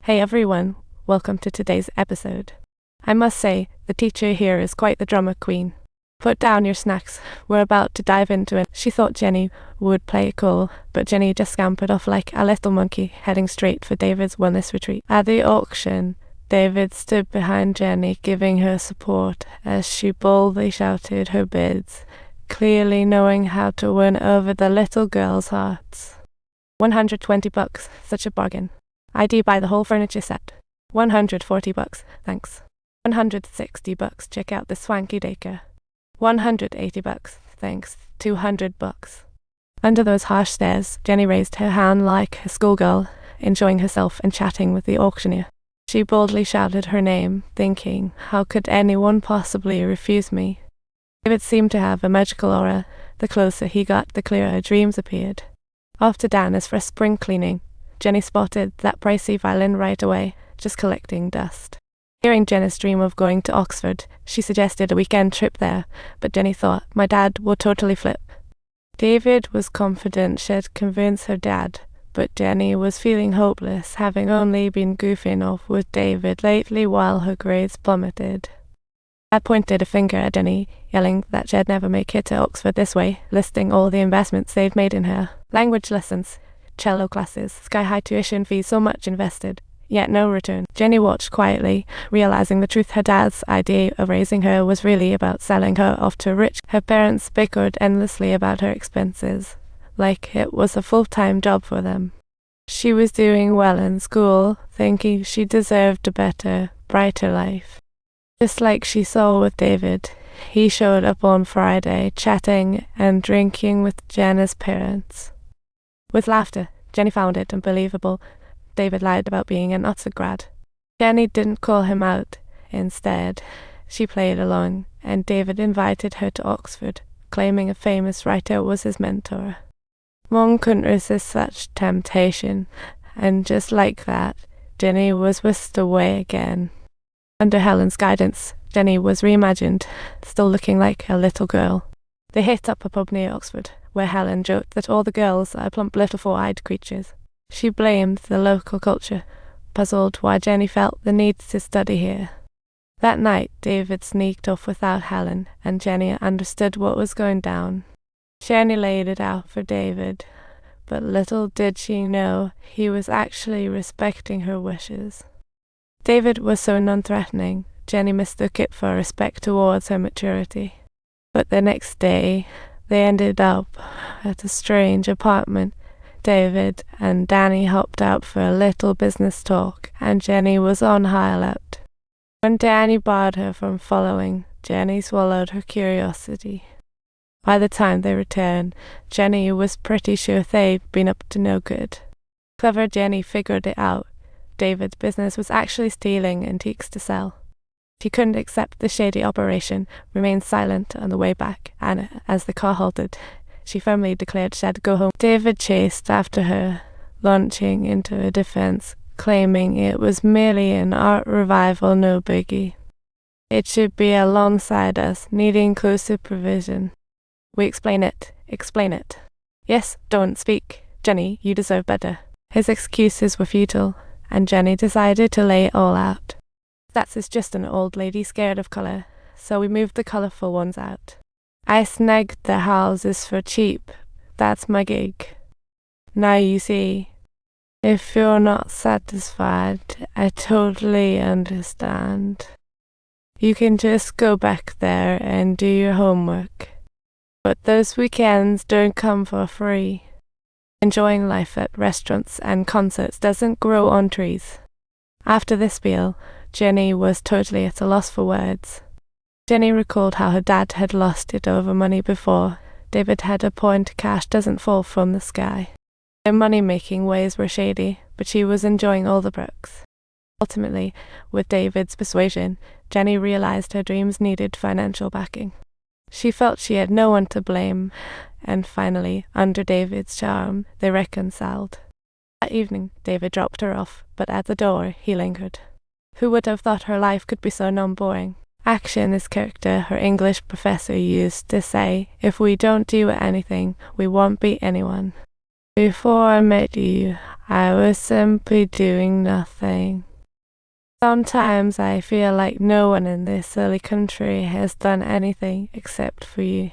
Hey everyone, welcome to today's episode. I must say, the teacher here is quite the drama queen. Put down your snacks, we're about to dive into it. She thought Jenny would play it cool, but Jenny just scampered off like a little monkey, heading straight for David's wellness retreat. At the auction, David stood behind Jenny, giving her support as she boldly shouted her bids, clearly knowing how to win over the little girl's hearts. $120, such a bargain. ID buy the whole furniture set. $140, thanks. $160, check out this swanky daycare. $180, thanks. $200. Under those harsh stares, Jenny raised her hand like a schoolgirl, enjoying herself and chatting with the auctioneer. She boldly shouted her name, thinking, how could anyone possibly refuse me? David seemed to have a magical aura. The closer he got, the clearer her dreams appeared. Off to Dana's for spring cleaning. Jenny spotted that pricey violin right away, just collecting dust. Hearing Jenny's dream of going to Oxford, she suggested a weekend trip there, but Jenny thought, my dad would totally flip. David was confident she'd convince her dad, but Jenny was feeling hopeless, having only been goofing off with David lately while her grades plummeted. Dad pointed a finger at Jenny, yelling that she'd never make it to Oxford this way, listing all the investments they'd made in her. Language lessons, cello classes, sky-high tuition fees, so much invested, yet no return. Jenny watched quietly, realizing the truth. Her dad's idea of raising her was really about selling her off to rich. Her parents bickered endlessly about her expenses, like it was a full-time job for them. She was doing well in school, thinking she deserved a better, brighter life. Just like she saw with David, he showed up on Friday, chatting and drinking with Jenna's parents. With laughter, Jenny found it unbelievable David lied about being an Oxford grad. Jenny didn't call him out. Instead, she played along, and David invited her to Oxford, claiming a famous writer was his mentor. Mom couldn't resist such temptation, and just like that, Jenny was whisked away again. Under Helen's guidance, Jenny was reimagined, still looking like a little girl. They hit up a pub near Oxford, where Helen joked that all the girls are plump little four-eyed creatures. She blamed the local culture, puzzled why Jenny felt the need to study here. That night, David sneaked off without Helen, and Jenny understood what was going down. Jenny laid it out for David, but little did she know he was actually respecting her wishes. David was so non-threatening, Jenny mistook it for respect towards her maturity. But the next day, they ended up at a strange apartment. David and Danny hopped out for a little business talk, and Jenny was on high alert. When Danny barred her from following, Jenny swallowed her curiosity. By the time they returned, Jenny was pretty sure they'd been up to no good. Clever Jenny figured it out. David's business was actually stealing antiques to sell. She couldn't accept the shady operation, remained silent on the way back, and as the car halted, she firmly declared she had to go home. David chased after her, launching into a defense, claiming it was merely an art revival, no biggie. It should be alongside us, needing close supervision. We explain it. Yes, don't speak. Jenny, you deserve better. His excuses were futile, and Jenny decided to lay it all out. That's just an old lady scared of colour, so we moved the colourful ones out. I snagged the houses for cheap. That's my gig. Now you see, if you're not satisfied, I totally understand. You can just go back there and do your homework. But those weekends don't come for free. Enjoying life at restaurants and concerts doesn't grow on trees. After this spiel, Jenny was totally at a loss for words. Jenny recalled how her dad had lost it over money before. David had a point, cash doesn't fall from the sky. Their money-making ways were shady, but she was enjoying all the perks. Ultimately, with David's persuasion, Jenny realized her dreams needed financial backing. She felt she had no one to blame, and finally, under David's charm, they reconciled. That evening, David dropped her off, but at the door, he lingered. Who would have thought her life could be so non-boring? Action is character, her English professor used to say. If we don't do anything, we won't be anyone. Before I met you, I was simply doing nothing. Sometimes I feel like no one in this silly country has done anything except for you.